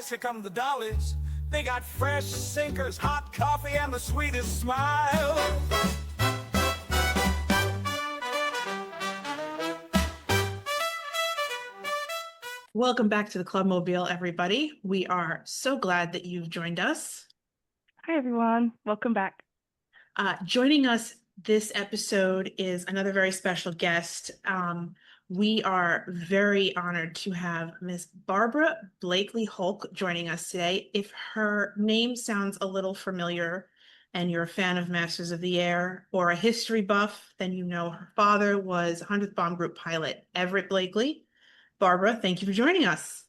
guys, here come the dollies. They got fresh sinkers, hot coffee, and the sweetest smile. Welcome back to the Clubmobile, everybody. We are so glad that you've joined us. Hi, everyone. Welcome back. Joining us this episode is another very special guest. We are very honored to have Miss Barbara Blakely Holck joining us today. If her name sounds a little familiar and you're a fan of Masters of the Air or a history buff, then you know her father was 100th Bomb Group pilot Everett Blakely. Barbara, thank you for joining us.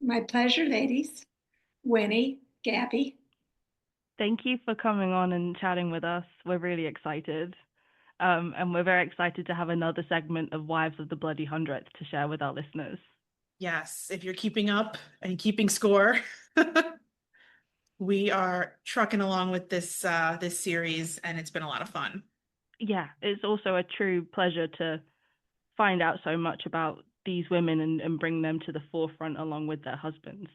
My pleasure, ladies. Winnie, Gabby. Thank you for coming on and chatting with us. We're really excited. And we're very excited to have another segment of Wives of the Bloody Hundredth to share with our listeners. Yes, if you're keeping up and keeping score, we are trucking along with this this series, and it's been a lot of fun. Yeah, it's also a true pleasure to find out so much about these women and bring them to the forefront along with their husbands.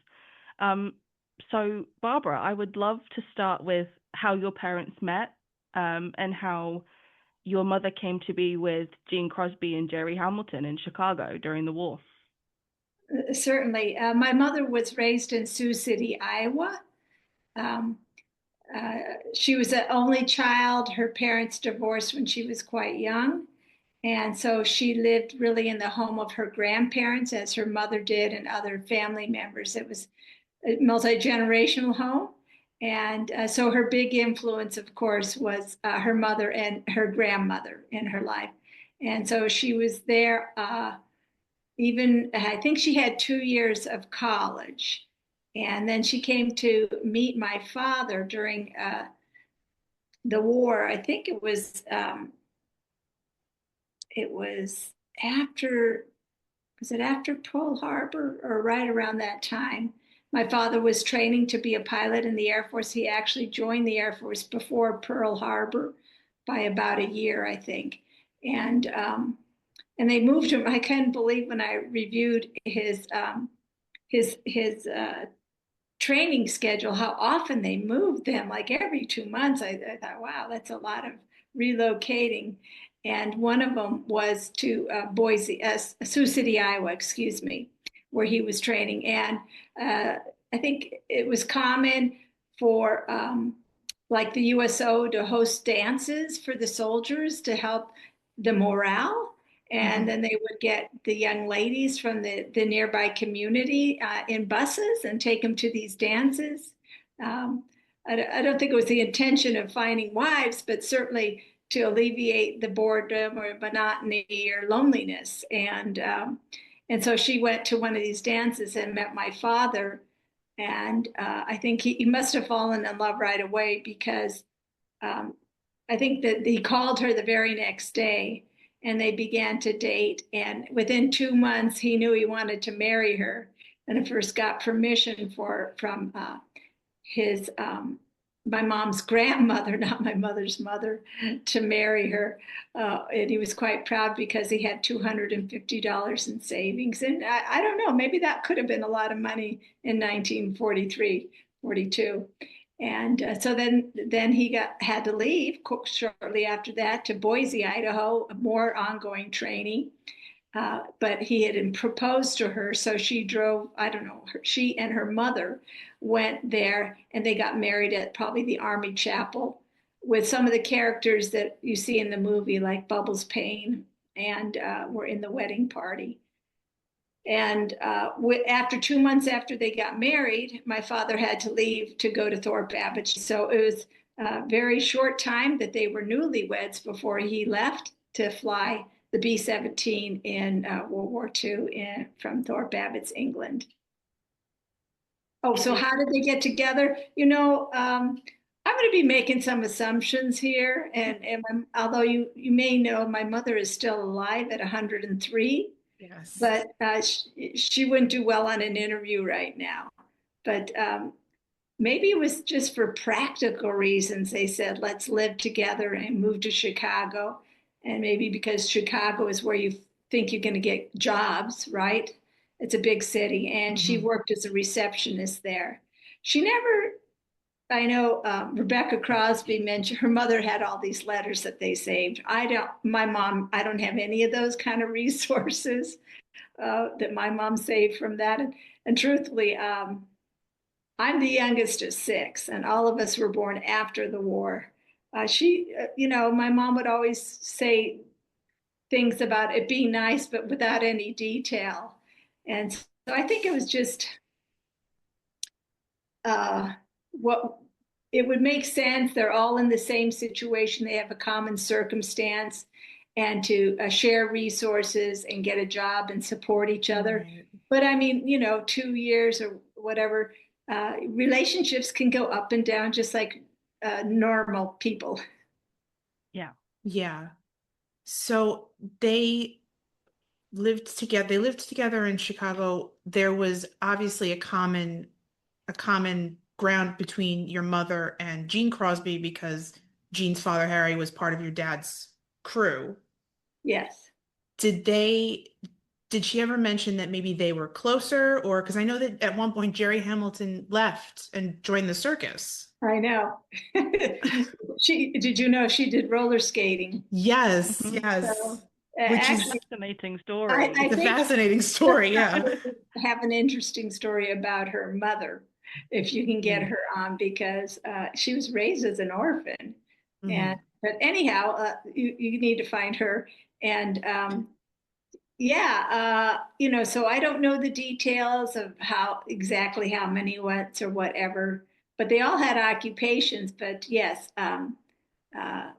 So, Barbara, I would love to start with how your parents met and how your mother came to be with Gene Crosby and Gerry Hamilton in Chicago during the war. Certainly. My mother was raised in Sioux City, Iowa. Um, she was the only child. Her parents divorced when she was quite young. And so she lived really in the home of her grandparents, as her mother did, and other family members. It was a multi-generational home. And so her big influence, of course, was her mother and her grandmother in her life. And so she was there even, I think she had 2 years of college. And then she came to meet my father during the war. I think it was after Pearl Harbor or right around that time? My father was training to be a pilot in the Air Force. He actually joined the Air Force before Pearl Harbor by about a year, I think. And they moved him. I couldn't believe when I reviewed his training schedule, how often they moved them, like every 2 months. I thought, wow, that's a lot of relocating. And one of them was to Sioux City, Iowa, excuse me, where he was training. And I think it was common for like the USO to host dances for the soldiers to help the morale. And then they would get the young ladies from the nearby community in buses and take them to these dances. I don't think it was the intention of finding wives, but certainly to alleviate the boredom or monotony or loneliness. And so she went to one of these dances and met my father. And I think he must have fallen in love right away, because I think that he called her the very next day and they began to date. And within 2 months, he knew he wanted to marry her. And at first got permission from his my mom's grandmother, not my mother's mother, to marry her. And he was quite proud because he had $250 in savings. And I don't know, maybe that could have been a lot of money in 1943, 42. And so then he had to leave shortly after that to Boise, Idaho, more ongoing training. But he had proposed to her, so she drove, I don't know, she and her mother went there, and they got married at probably the Army Chapel with some of the characters that you see in the movie, like Bubbles Payne, and were in the wedding party. And after 2 months after they got married, my father had to leave to go to Thorpe Abbott. So it was a very short time that they were newlyweds before he left to fly the B-17 in World War II from Thorpe Abbott's England. Oh, so how did they get together? You know, I'm going to be making some assumptions here. And although you may know, my mother is still alive at 103. Yes. But she wouldn't do well on an interview right now. But maybe it was just for practical reasons. They said, let's live together and move to Chicago. And maybe because Chicago is where you think you're going to get jobs, right? It's a big city, and she worked as a receptionist there. She never, I know Rebecca Crosby mentioned her mother had all these letters that they saved. My mom, I don't have any of those kind of resources that my mom saved from that. And truthfully, I'm the youngest of six, and all of us were born after the war. My mom would always say things about it being nice, but without any detail. And so I think it was just what it would make sense. They're all in the same situation. They have a common circumstance, and to share resources and get a job and support each other. Right. But I mean, 2 years or whatever, relationships can go up and down just like normal people. Yeah. Yeah. So they lived together. They lived together in Chicago. There was obviously a common ground between your mother and Gene Crosby because Gene's father, Harry, was part of your dad's crew. Yes. Did she ever mention that maybe they were closer, or because I know that at one point Jerry Hamilton left and joined the circus? I know. Did you know she did roller skating? Yes, Mhm. yes. So, Which is actually, Fascinating story. I it's a think fascinating story, yeah. have an interesting story about her mother, if you can get her on, because she was raised as an orphan. Mhm. But anyhow, you need to find her. And so I don't know the details of exactly how many went or whatever, but they all had occupations. But yes,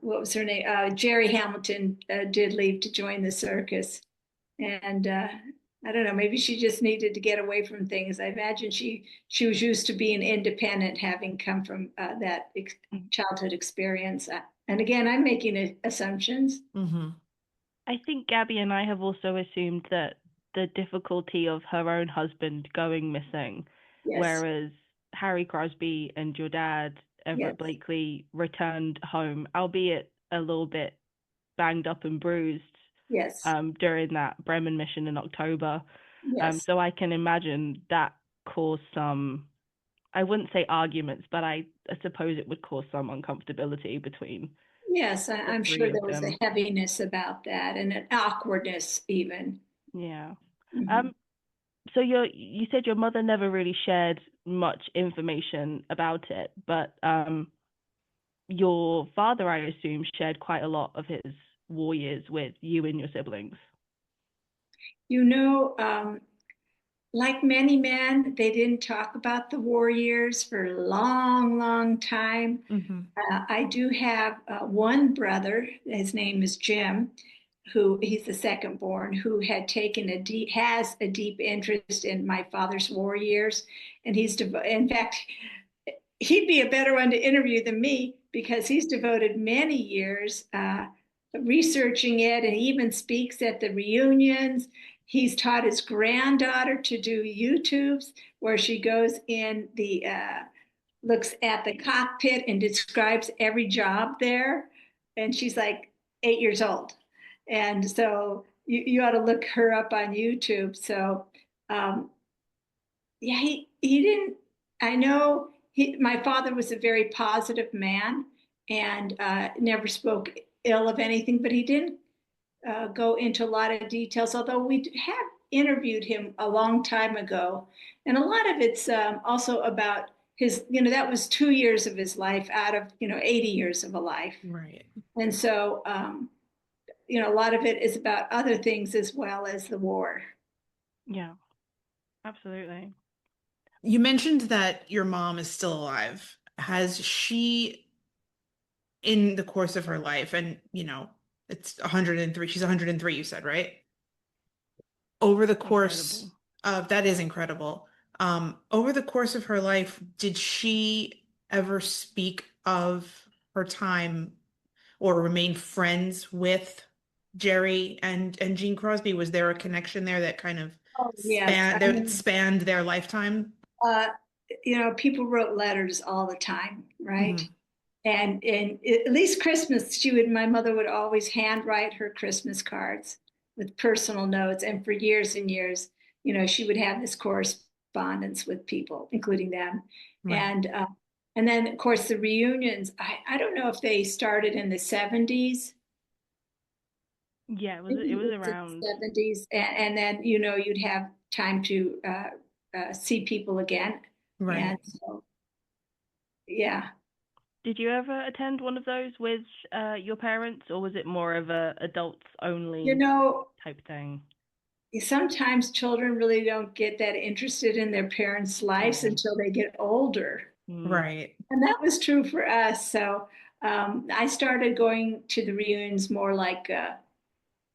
what was her name? Jerry Hamilton did leave to join the circus. And I don't know, maybe she just needed to get away from things. I imagine she was used to being independent, having come from that childhood experience. And again, I'm making assumptions. Mm-hmm. I think Gabby and I have also assumed that the difficulty of her own husband going missing, Yes. whereas Harry Crosby and your dad, Everett Yes. Blakely, returned home, albeit a little bit banged up and bruised Yes. during that Bremen mission in October. Yes. So I can imagine that caused some, I wouldn't say arguments, but I suppose it would cause some uncomfortability between Yes, the I'm three sure of there was them. a heaviness about that and an awkwardness even. Yeah. Mhm. So you said your mother never really shared much information about it, but your father, I assume, shared quite a lot of his war years with you and your siblings. You know, like many men, they didn't talk about the war years for a long, long time. Mm-hmm. I do have one brother, his name is Jim, who he's the second born, who had has a deep interest in my father's war years. And in fact, he'd be a better one to interview than me because he's devoted many years researching it, and he even speaks at the reunions. He's taught his granddaughter to do YouTubes where she goes in looks at the cockpit and describes every job there. And she's like 8 years old. And so you ought to look her up on YouTube. So, yeah, he didn't, I know my father was a very positive man and never spoke ill of anything, but he didn't go into a lot of details, although we have interviewed him a long time ago. And a lot of it's also about that was 2 years of his life out of, 80 years of a life. Right. And so, a lot of it is about other things as well as the war. Yeah, absolutely. You mentioned that your mom is still alive. Has she, in the course of her life, and it's 103, she's 103, you said, right? Over the course Incredible. of that is incredible. Over the course of her life, did she ever speak of her time or remain friends with Gerry and Gene Crosby? Was there a connection there that kind of Oh, yes. spanned their lifetime? Uh, people wrote letters all the time, right? Mhm. And at least Christmas, my mother would always handwrite her Christmas cards with personal notes. And for years and years, she would have this correspondence with people, including them. Right. And then, of course, the reunions, I don't know if they started in the 70s. Yeah, it I think was in around. the 70s. And then, you'd have time to see people again. Right. And so, yeah. Did you ever attend one of those with your parents, or was it more of a adults only type thing? Sometimes children really don't get that interested in their parents' lives until they get older. Right. And that was true for us. So I started going to the reunions more like, I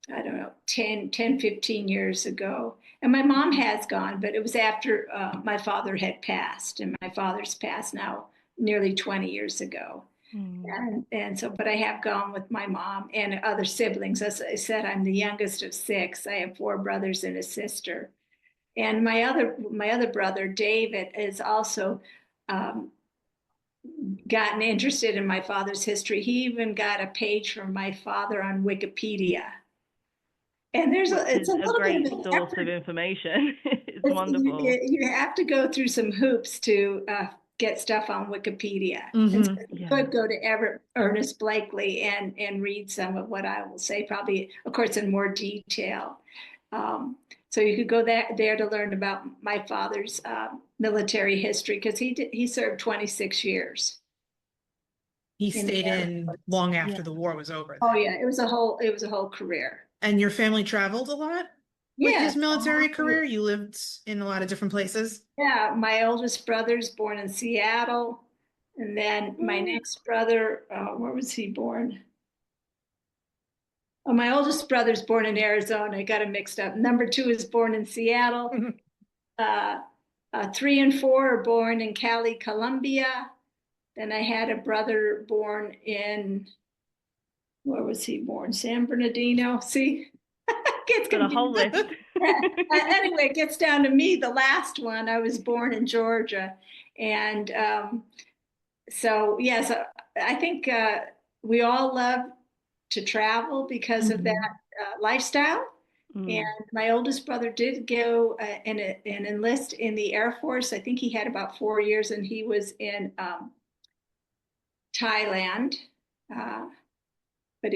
don't know, 15 years ago. And my mom has gone, but it was after my father had passed. And my father's passed now nearly 20 years ago. And so, but I have gone with my mom and other siblings. As I said, I'm the youngest of six. I have four brothers and a sister. And my other brother, David, is also gotten interested in my father's history. He even got a page from my father on Wikipedia. And it's a little great bit of an source effort. of information. It's wonderful. You have to go through some hoops to get stuff on Wikipedia. And so you could go to Everett Ernest Blakely and read some of what I will say, probably, of course, in more detail. So you could go there to learn about my father's military history, because he served 26 years. He stayed in long after the war was over. Oh yeah, it was a whole career. And your family traveled a lot with his military career? You lived in a lot of different places? Yeah, my oldest brother's born in Seattle. And then my next brother, where was he born? Oh, my oldest brother's born in Arizona. I got him mixed up. Number two is born in Seattle. 3 and 4 are born in Cali, Colombia. Then I had a brother born in, where was he born? San Bernardino. See, gets got a whole list. Anyway, it gets down to me, the last one. I was born in Georgia. And so, yes, I think we all love to travel because of that lifestyle. And my oldest brother did go and enlist in the Air Force. I think he had about 4 years, and he was in Thailand.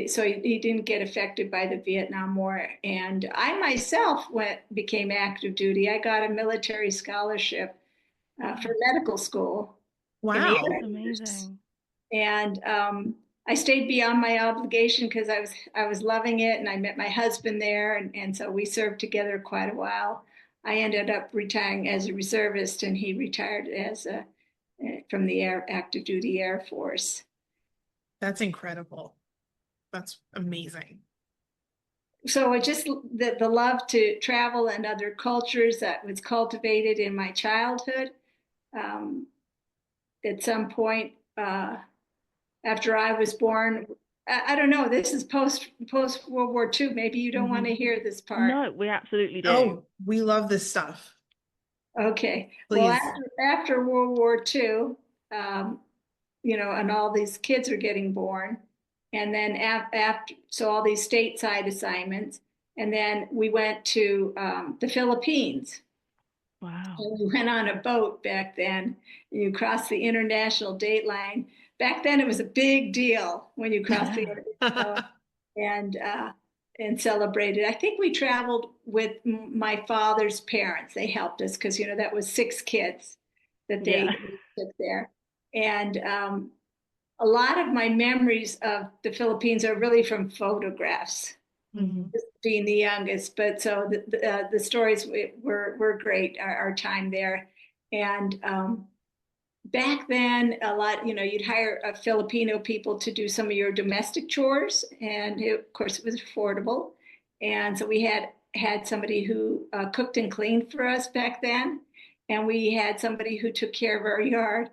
So he didn't get affected by the Vietnam War. And I myself became active duty. I got a military scholarship for medical school. Wow, that's amazing. And I stayed beyond my obligation because I was loving it, and I met my husband there, and so we served together quite a while. I ended up retiring as a reservist, and he retired from the active duty Air Force. That's incredible. That's amazing. So it just the love to travel and other cultures that was cultivated in my childhood. At some point after I was born, I don't know. This is post World War II. Maybe you don't want to hear this part. No, we absolutely do. Oh, we love this stuff. Okay. Please. Well, after World War II, and all these kids are getting born. And then so all these stateside assignments. And then we went to the Philippines. Wow. And we went on a boat back then. And you crossed the international date line. Back then, it was a big deal when you crossed the and celebrated. I think we traveled with my father's parents. They helped us because, that was 6 kids that they took there. And a lot of my memories of the Philippines are really from photographs, being the youngest. But so the stories were great, our time there. And back then, a lot, you'd hire Filipino people to do some of your domestic chores. And of course, it was affordable. And so we had somebody who cooked and cleaned for us back then. And we had somebody who took care of our yard.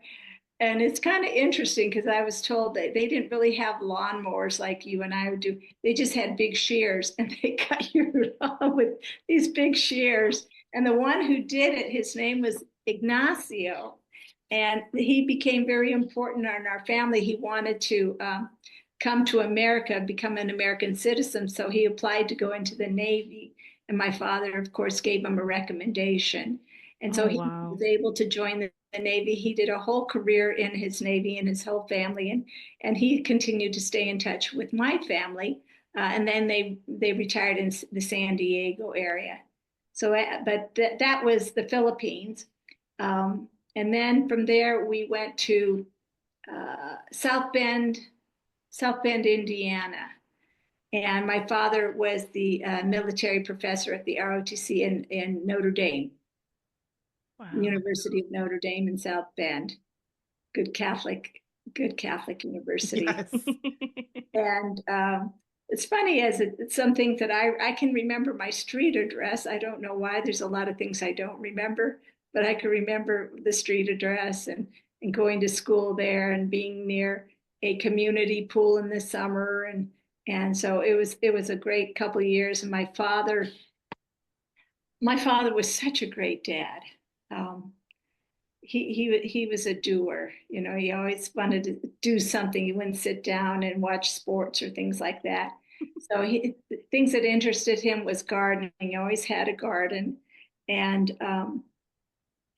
And it's kind of interesting because I was told that they didn't really have lawnmowers like you and I would do. They just had big shears, and they cut your lawn with these big shears. And the one who did it, his name was Ignacio. And he became very important in our family. He wanted to come to America, become an American citizen. So he applied to go into the Navy. And my father, of course, gave him a recommendation. And so Oh, he wow. was able to join the Navy. He did a whole career in his Navy and his whole family. And he continued to stay in touch with my family. And then they retired in the San Diego area. So, but that was the Philippines. And then from there, we went to South Bend, Indiana. And my father was the military professor at the ROTC in Notre Dame, Wow. University of Notre Dame in South Bend. Good Catholic university. Yes. And it's funny, as it's some things that I can remember my street address. I don't know why. There's a lot of things I don't remember, but I can remember the street address and going to school there and being near a community pool in the summer. And so it was a great couple of years. And my father was such a great dad. He was a doer. You know, he always wanted to do something. He wouldn't sit down and watch sports or things like that. So things that interested him was gardening. He always had a garden, and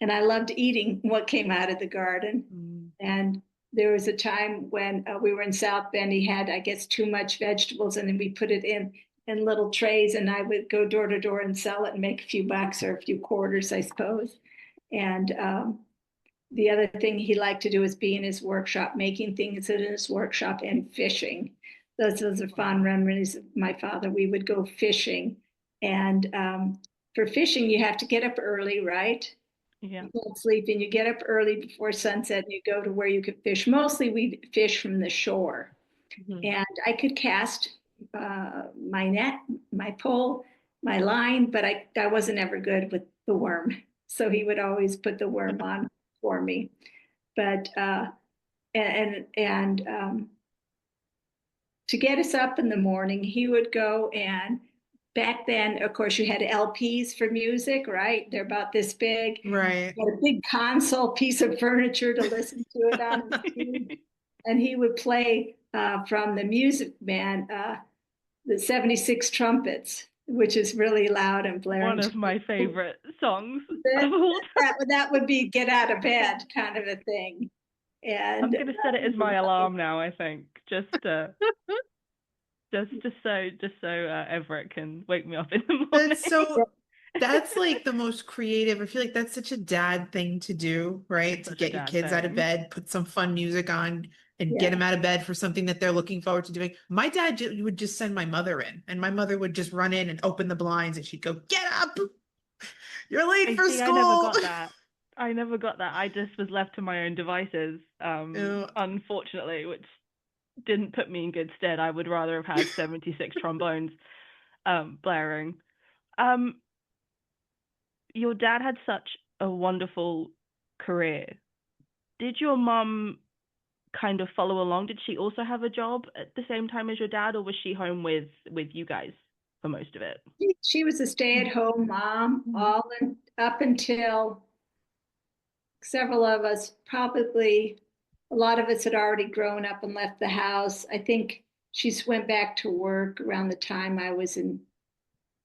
I loved eating what came out of the garden. And there was a time when we were in South Bend. He had, I guess, too much vegetables, and then we put it in little trays, and I would go door to door and sell it and make a few bucks or a few quarters, I suppose. And the other thing he liked to do was be in his workshop, making things in his workshop and fishing. Those are fond memories of my father. We would go fishing. And for fishing, you have to get up early, right? Yeah. You don't sleep, and you get up early before sunset and you go to where you could fish. Mostly we fish from the shore. Mhm. And I could cast my net, my pole, my line, but I wasn't ever good with the worm. So he would always put the worm on for me. But and to get us up in the morning, he would go, and back then, of course, you had LPs for music, right? They're about this big. Right. You had a big console piece of furniture to listen to it on. And he would play from the Music Man, the 76 trumpets, which is really loud and blaring. One of my favorite songs of all time. That would be get out of bed kind of a thing. And I'm gonna set it as my alarm now, I think, just so Everett can wake me up in the morning. That's like the most creative. I feel like that's such a dad thing to do, right? To Such a get your dad kids out of thing. bed, put some fun music on, and Yeah. get them out of bed for something that they're looking forward to doing. My dad would just send my mother in, and my mother would just run in and open the blinds, and she'd go, "Get up! You're late for school." I never got that. I just was left to my own devices, unfortunately, which didn't put me in good stead. I would rather have had 76 trombones blaring. Your dad had such a wonderful career. Did your mum kind of follow along? Did she also have a job at the same time as your dad, or was she home with you guys for most of it? She was a stay-at-home mom, up until several of us, probably a lot of us had already grown up and left the house. I think she went back to work around the time I was in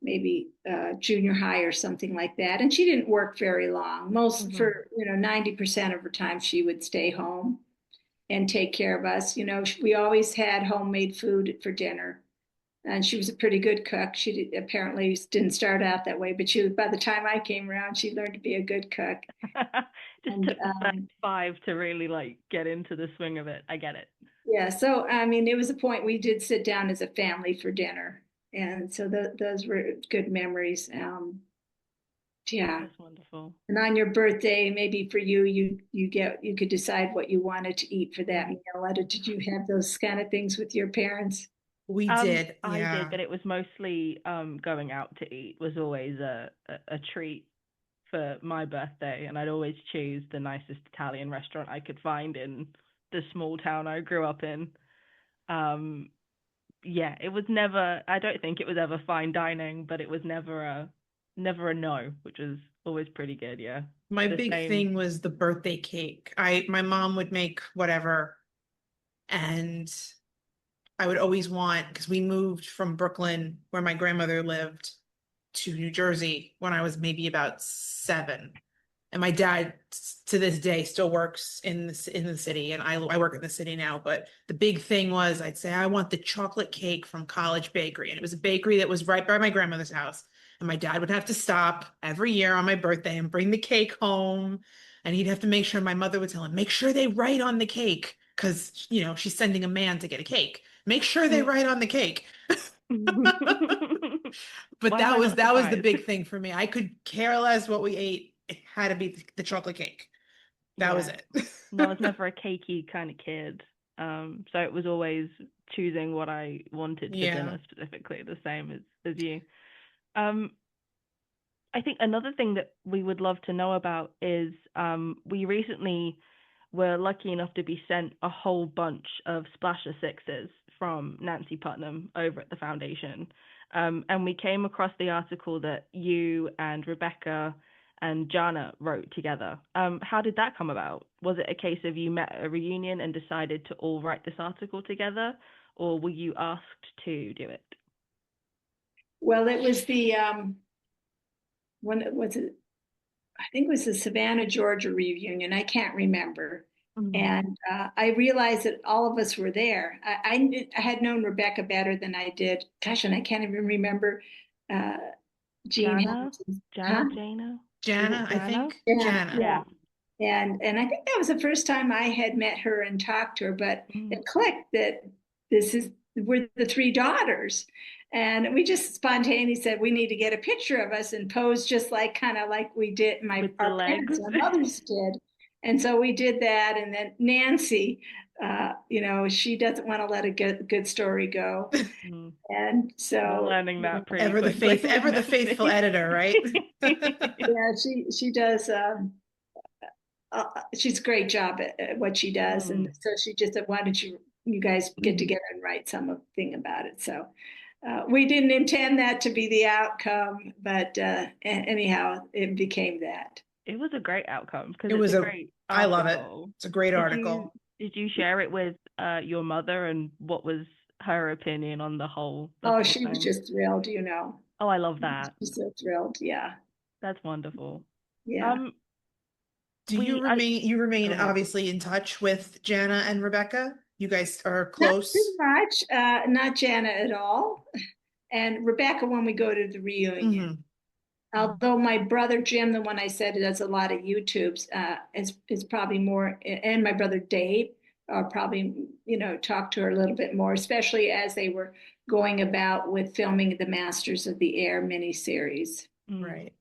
maybe junior high or something like that. And she didn't work very long. For 90% of her time, she would stay home and take care of us. You know, we always had homemade food for dinner. And she was a pretty good cook. She apparently didn't start out that way, but by the time I came around, she learned to be a good cook. Just took the first 5 to really like get into the swing of it. I get it. Yeah. So, I mean, it was a point we did sit down as a family for dinner. And so those were good memories. Yeah. That's wonderful. And on your birthday, maybe for you, you could decide what you wanted to eat for that meal. Did you have those kind of things with your parents? We did. I did, but it was mostly going out to eat was always a treat for my birthday, and I'd always choose the nicest Italian restaurant I could find in the small town I grew up in. Yeah, it was never, I don't think it was ever fine dining, but it was never a no, which was always pretty good. Yeah. My big thing was the birthday cake. My mom would make whatever, and I would always want, because we moved from Brooklyn, where my grandmother lived, to New Jersey when I was maybe about 7. And my dad to this day still works in the city, and I work in the city now. But the big thing was I'd say I want the chocolate cake from College Bakery, and it was a bakery that was right by my grandmother's house. And my dad would have to stop every year on my birthday and bring the cake home, and he'd have to make sure my mother would tell him, make sure they write on the cake because she's sending a man to get a cake. Make sure they write on the cake. But Why am I not that was the surprised? big thing for me. I could care less what we ate. It had to be the chocolate cake. That was Yeah. it. Well, I was never a cakey kind of kid. So it was always choosing what I wanted for Yeah. dinner specifically, the same as you. Um, I think another thing that we would love to know about is we recently were lucky enough to be sent a whole bunch of Splasher Sixes from Nancy Putnam over at the foundation. And we came across the article that you and Rebecca and Jana wrote together. How did that come about? Was it a case of you met at a reunion and decided to all write this article together, or were you asked to do it? Well, it was the when it was it, I think it was the Savannah, Georgia reunion. I can't remember. And I realized that all of us were there. I had known Rebecca better than I did. Gosh, and I can't even remember Jean Jana? Hamilton. Jana? Huh? Jana? Is Jana, it I Jana? think. Yeah, Jana. Yeah. And I think that was the first time I had met her and talked to her, but it clicked that we're the 3 daughters. And we just spontaneously said we need to get a picture of us and pose just like kind of like we did With the our legs. parents, our mothers did. And so we did that. And then Nancy, she doesn't want to let a good story go. Mm. And We're so learning that pretty Ever the quickly. ever the faithful editor, right? yeah, she does. She's a great job at what she does, and so she just said, "Why don't you guys get together and write something about it?" So we didn't intend that to be the outcome, but anyhow, it became that. It was a great outcome because It was it's a great I love it. article. It's a great article. Did you share it with your mother, and what was her opinion on the whole She was thing? just thrilled, Oh, I love that. She's so thrilled. Yeah. That's wonderful. Yeah. Do you remain obviously in touch with Jana and Rebecca? You guys are close? Not too much. Not Jana at all. And Rebecca when we go to the reunion. Although my brother Jim, the one I said does a lot of YouTubes, is probably more, and my brother Dave probably talk to her a little bit more, especially as they were going about with filming the Masters of the Air miniseries. Right.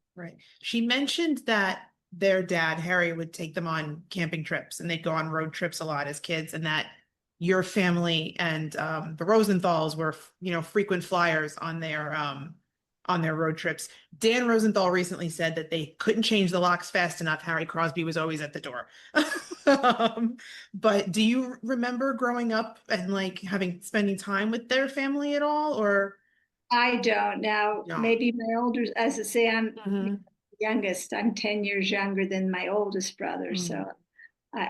She mentioned that their dad Harry would take them on camping trips, and they'd go on road trips a lot as kids, and that your family and the Rosenthals were frequent flyers on their road trips. Dan Rosenthal recently said that they couldn't change the locks fast enough. Harry Crosby was always at the door. But do you remember growing up and spending time with their family at all, or? I don't now. No. Maybe my older, as I say, I'm youngest. I'm 10 years younger than my oldest brother. So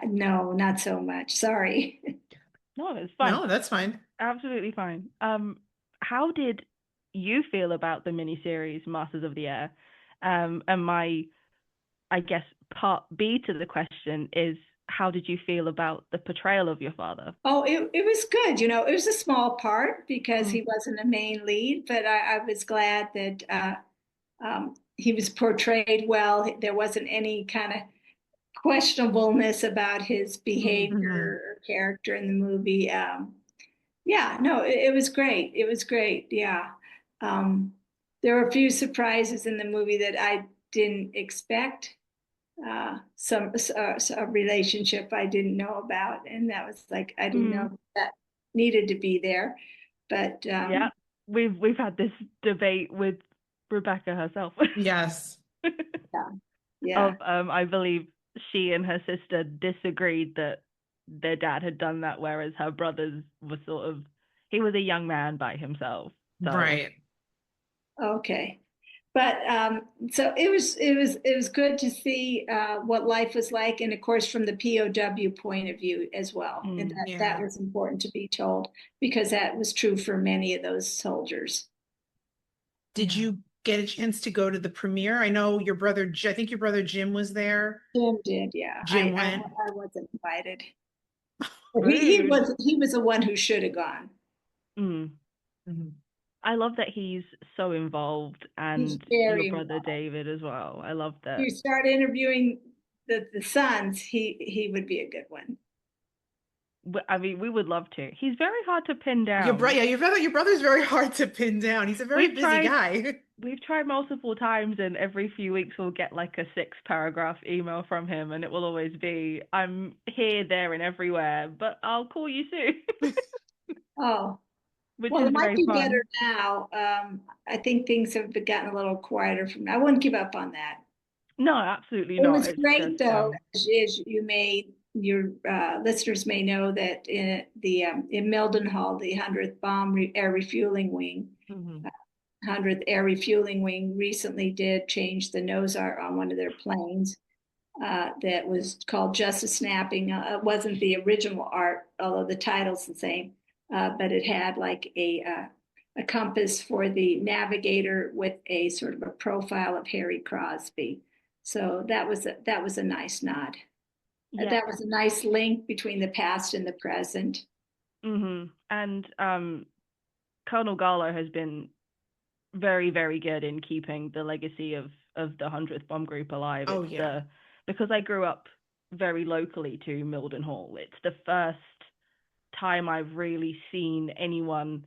no, not so much. Sorry. No, it's fine. No, that's fine. Absolutely fine. How did you feel about the miniseries Masters of the Air? And my, I guess, part B to the question is, how did you feel about the portrayal of your father? Oh, it was good. It was a small part because he wasn't a main lead, but I was glad that he was portrayed well. There wasn't any kind of questionableness about his behavior or character in the movie. Yeah, no, it was great. It was great. Yeah. There were a few surprises in the movie that I didn't expect. A relationship I didn't know about, and that was like I didn't know that needed to be there. But yeah, we've had this debate with Rebecca herself. Yes. Yeah. I believe she and her sister disagreed that their dad had done that, whereas her brothers were he was a young man by himself. So. Right. Okay. But so it was good to see what life was like, and of course from the POW point of view as well, and that was important to be told because that was true for many of those soldiers. Did you get a chance to go to the premiere? I know your brother, I think your brother Jim was there. Jim did, yeah. Jim went. I wasn't invited. Rude. He was the one who should have gone. Mm. Mhm. I love that he's so involved, He's and your very brother involved. David as well. I love that. If you start interviewing the sons, he would be a good one. I mean, we would love to. He's very hard to pin down. Your brother's very hard to pin down. He's a very busy guy. We've tried multiple times, and every few weeks we'll get like a 6-paragraph email from him, and it will always be, "I'm here, there, and everywhere, but I'll call you soon." Oh, Which well, is it might very be fun. better now. I think things have gotten a little quieter from now. I wouldn't give up on that. No, absolutely It not. was It's great, just, though, as you may, your listeners may know that in Mildenhall, the 100th Air Refueling Wing, Mhm. 100th Air Refueling Wing recently did change the nose art on one of their planes. That was called Just a Snapping. It wasn't the original art, although the title's the same, but it had like a compass for the navigator with a sort of a profile of Harry Crosby. So that was a nice nod. Yeah. That was a nice link between the past and the present. Mm-hmm. And Colonel Garlow has been very, very good in keeping the legacy of the 100th Bomb Group alive. Oh, yeah. Because I grew up very locally to Mildenhall. It's the first time I've really seen anyone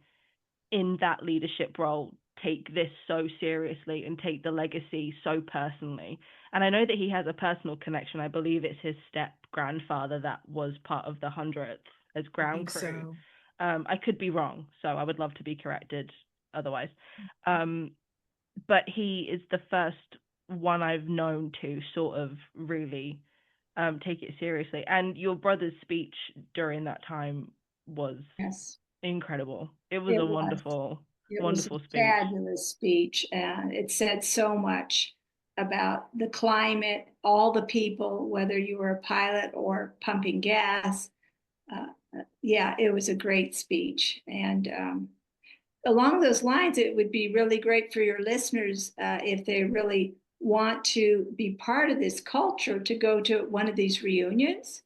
in that leadership role take this so seriously and take the legacy so personally. And I know that he has a personal connection. I believe it's his step grandfather that was part of the 100th as ground crew. So. I could be wrong, so I would love to be corrected otherwise. But he is the first one I've known to sort of really take it seriously. And your brother's speech during that time was incredible. It was a wonderful speech. Fabulous speech. It said so much about the climate, all the people, whether you were a pilot or pumping gas. Yeah, it was a great speech. And along those lines, it would be really great for your listeners if they really want to be part of this culture to go to one of these reunions.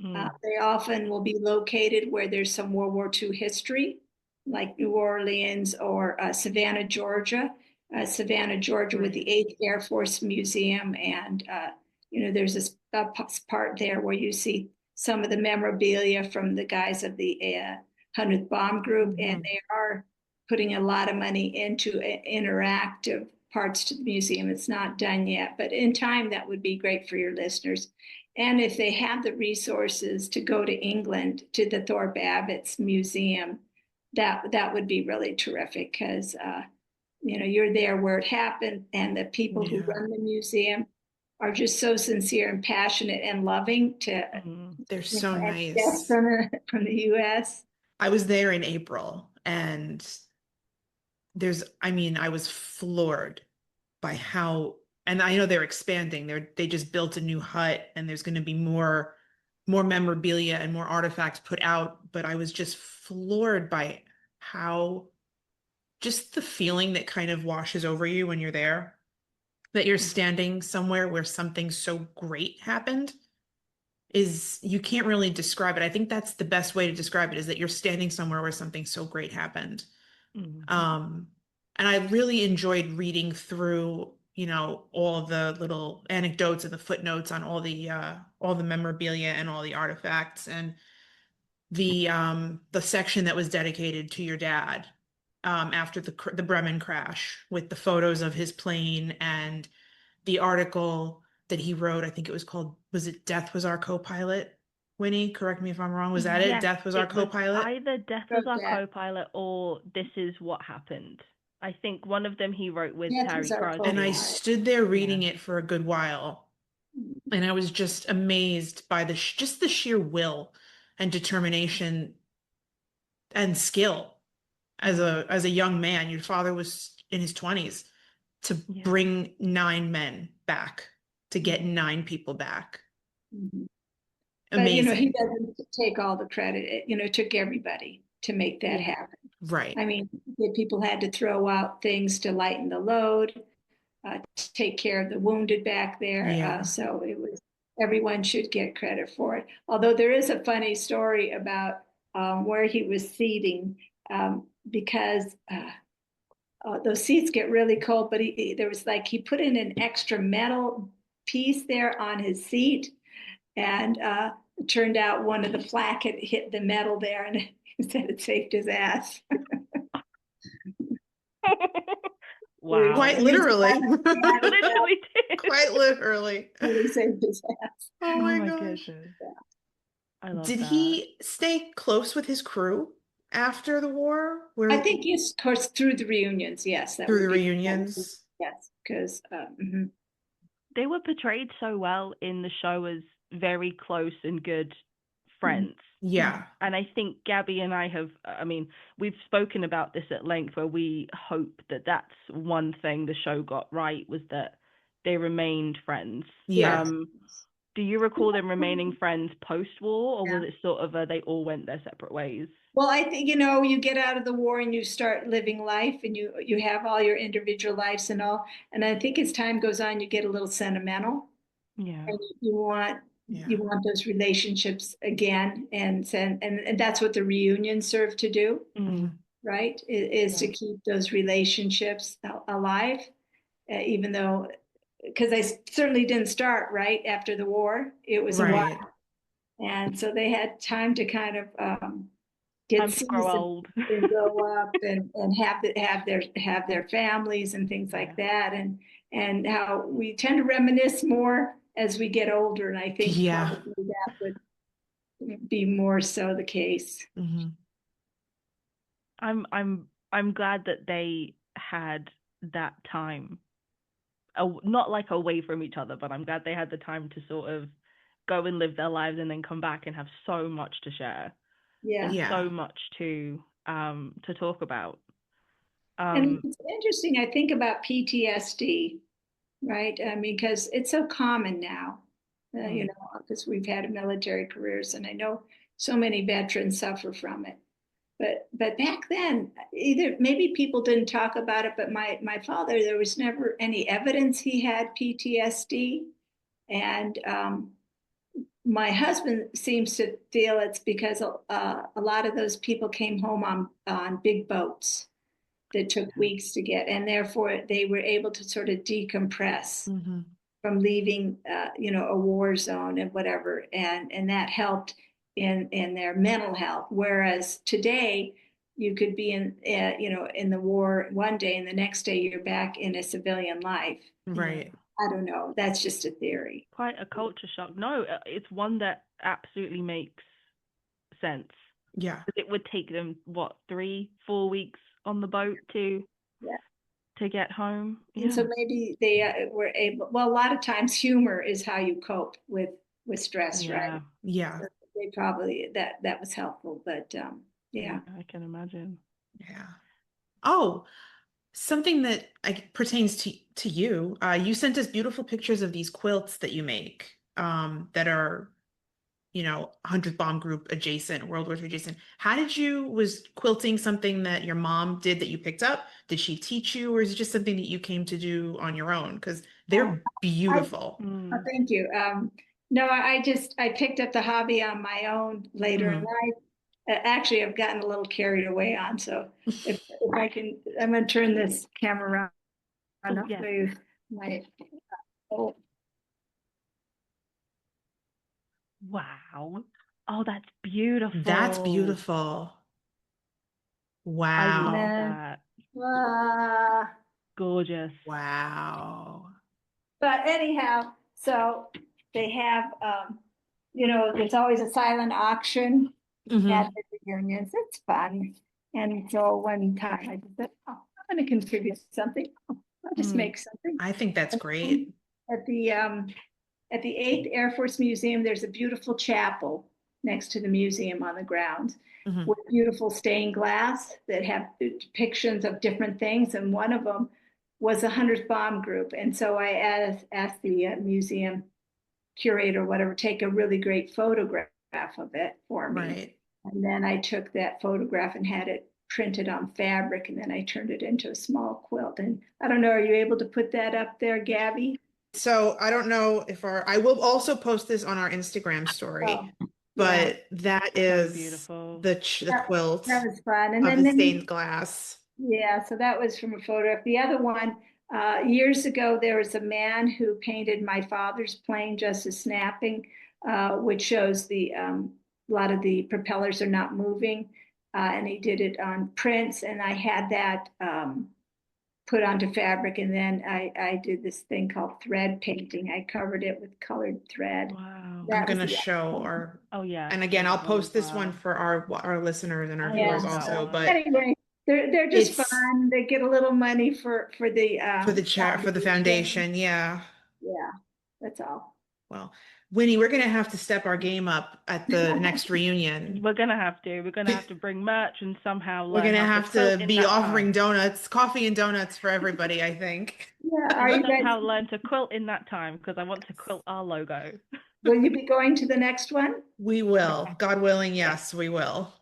They often will be located where there's some World War II history, like New Orleans or Savannah, Georgia. Savannah, Georgia, with the 8th Air Force Museum. And, there's this part there where you see some of the memorabilia from the guys of the 100th Bomb Group. Mm-hmm. And they are putting a lot of money into interactive parts to the museum. It's not done yet, but in time, that would be great for your listeners. And if they have the resources to go to England, to the Thorpe Abbott's museum, that would be really terrific because, you're there where it happened, and the people who run the museum are just so sincere and passionate and loving to. They're so nice. Yes, from the U.S. I was there in April, and I was floored by how, and I know they're expanding. They just built a new hut, and there's going to be more memorabilia and more artifacts put out. But I was just floored by how, just the feeling that kind of washes over you when you're there, that you're standing somewhere where something so great happened, is, you can't really describe it. I think that's the best way to describe it, is that you're standing somewhere where something so great happened. And I really enjoyed reading through, all of the little anecdotes and the footnotes on all the memorabilia and all the artifacts, and the section that was dedicated to your dad after the Bremen crash, with the photos of his plane, and the article that he wrote. I think it was called, was it Death Was Our Co-Pilot? Winnie, correct me if I'm wrong. Was that it? Death Was Our Co-Pilot? Either Death Was Our Co-Pilot or This Is What Happened. I think one of them he wrote with Harry Crosby. And I stood there reading it for a good while, and I was just amazed by just the sheer will and determination and skill as a young man. Your father was in his 20s to bring 9 men back, to get 9 people back. Amazing. But he doesn't take all the credit. It took everybody. to make that happen. Right. I mean, the people had to throw out things to lighten the load, to take care of the wounded back there. Yeah. So it was, everyone should get credit for it. Although there is a funny story about where he was seating, because those seats get really cold, but there was like, he put in an extra metal piece there on his seat, and it turned out one of the flak had hit the metal there, and he said it saved his ass. Wow. Quite literally. Literally did. Quite literally. Really saved his ass. Oh Oh my my gosh. goodness. I love Did that. he stay close with his crew after the war? I think, yes, of course, through the reunions, yes. Through the would be- reunions? Yes, because They were portrayed so well in the show as very close and good friends. Yeah. And I think Gabby and I have, I mean, we've spoken about this at length, where we hope that that's one thing the show got right, was that they remained friends. Yeah. Do you recall them remaining friends post-war, or Yeah. was it sort of they all went their separate ways? well, I think, you get out of the war and you start living life, and you have all your individual lives and all. And I think as time goes on, you get a little sentimental, Yeah. and you want Yeah. those relationships again, and that's what the reunions serve to do, right? Is to keep those relationships alive, even though, because they certainly didn't start right after the war. It was a Right. while, and so they had time to kind of get Time to grow seasoned old. and grow up, and have their families and things like that, and how we tend to reminisce more as we get older, and I think Yeah. probably that would be more so the case. Mhm. I'm glad that they had that time, not like away from each other, but I'm glad they had the time to sort of go and live their lives and then come back and have so much to share. Yeah. There's Yeah. so much to talk about. And it's interesting, I think about PTSD, right? I mean, because it's so common now, because we've had military careers, and I know so many veterans suffer from it. But back then, either maybe people didn't talk about it, but my father, there was never any evidence he had PTSD, and my husband seems to feel it's because a lot of those people came home on big boats that took weeks to get, and therefore they were able to sort of decompress from leaving, a war zone and whatever, and that helped in their mental health. Whereas today, you could be in the war one day, and the next day you're back in a civilian life. Right. I don't know. That's just a theory. Quite a culture shock. No, it's one that absolutely makes sense. Yeah. It would take them, what, 3-4 weeks on the boat to get home. And so maybe they were able. Well, a lot of times humor is how you cope with stress, right? Yeah. So they probably that was helpful, but yeah. I can imagine. Yeah. Oh, something that pertains to you. You sent us beautiful pictures of these quilts that you make, that are, 100th Bomb Group adjacent, World War III adjacent. Was quilting something that your mom did that you picked up? Did she teach you, or is it just something that you came to do on your own? Because they're beautiful. Thank you. No, I picked up the hobby on my own later in life. Actually, I've gotten a little carried away on. So if I can, I'm going to turn this camera around. I'll show you my. Wow. Oh, that's beautiful. That's beautiful. Wow. I love that. Gorgeous. Wow. But anyhow, so they have, there's always a silent auction at the reunions. It's fun. And so one time I just said, oh, I'm going to contribute something. I'll just make something. I think that's great. At the 8th Air Force Museum, there's a beautiful chapel next to the museum on the grounds with beautiful stained glass that have depictions of different things. And one of them was the 100th Bomb Group. And so I asked the museum curator or whatever, take a really great photograph of it for me. Right. And then I took that photograph and had it printed on fabric, and then I turned it into a small quilt. And I don't know, are you able to put that up there, Gabby? So I don't know if I will also post this on our Instagram story, Oh, but that is beautiful. the that, quilt that was fun. And of then, the stained glass. yeah, so that was from a photograph. The other one, years ago, there was a man who painted my father's plane just as snapping, which shows a lot of the propellers are not moving. And he did it on prints, and I had that put onto fabric. And then I did this thing called thread painting. I covered it with colored thread. Wow. I'm That was gonna the show other our, Oh yeah. and again, I'll post this Wow. one for our listeners and our I viewers love that also, one. but anyway, they're just it's fun. They get a little money for the for the foundation. Yeah. Yeah, that's all. Well, Winnie, we're gonna have to step our game up at the next reunion. We're gonna have to bring merch and somehow We're learn gonna how have quilt to in be that offering time. donuts, coffee and donuts for everybody, I think. Yeah, are you guys, Somehow learn to quilt in that time because I want to quilt our logo. will you be going to the next one? We will. God willing, yes, we will.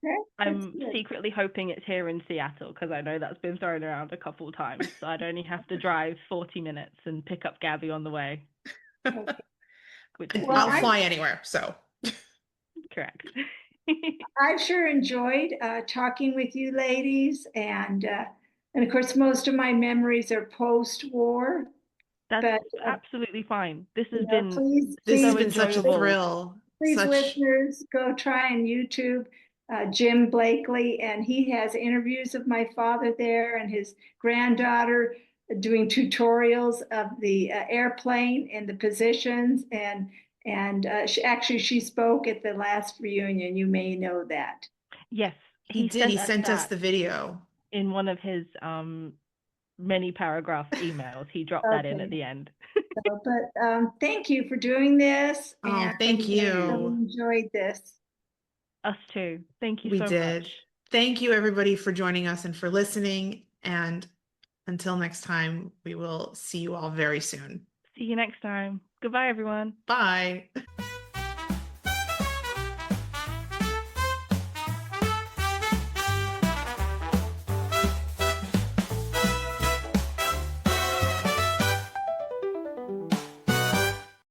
Okay, I'm that's good. secretly hoping it's here in Seattle because I know that's been thrown around a couple of times. So I'd only have to drive 40 minutes and pick up Gabby on the way. Okay. Which is Well, I'll fly anywhere, so. correct. I've sure enjoyed talking with you ladies, and of course, most of my memories are post-war. That's But absolutely fine. This has you know, been please, This has so been such a enjoyable. thrill. please, Such listeners, go try and YouTube Jim Blakely, and he has interviews of my father there and his granddaughter doing tutorials of the airplane and the positions. And she spoke at the last reunion. You may know that. Yes, he did. He sent us that the video. in one of his many paragraph emails. He dropped that in at the end. So, but thank you for doing this. Oh, And thank I really you. enjoyed this. Us too. Thank you We so did. much. Thank you, everybody, for joining us and for listening. And until next time, we will see you all very soon. See you next time. Goodbye, everyone. Bye.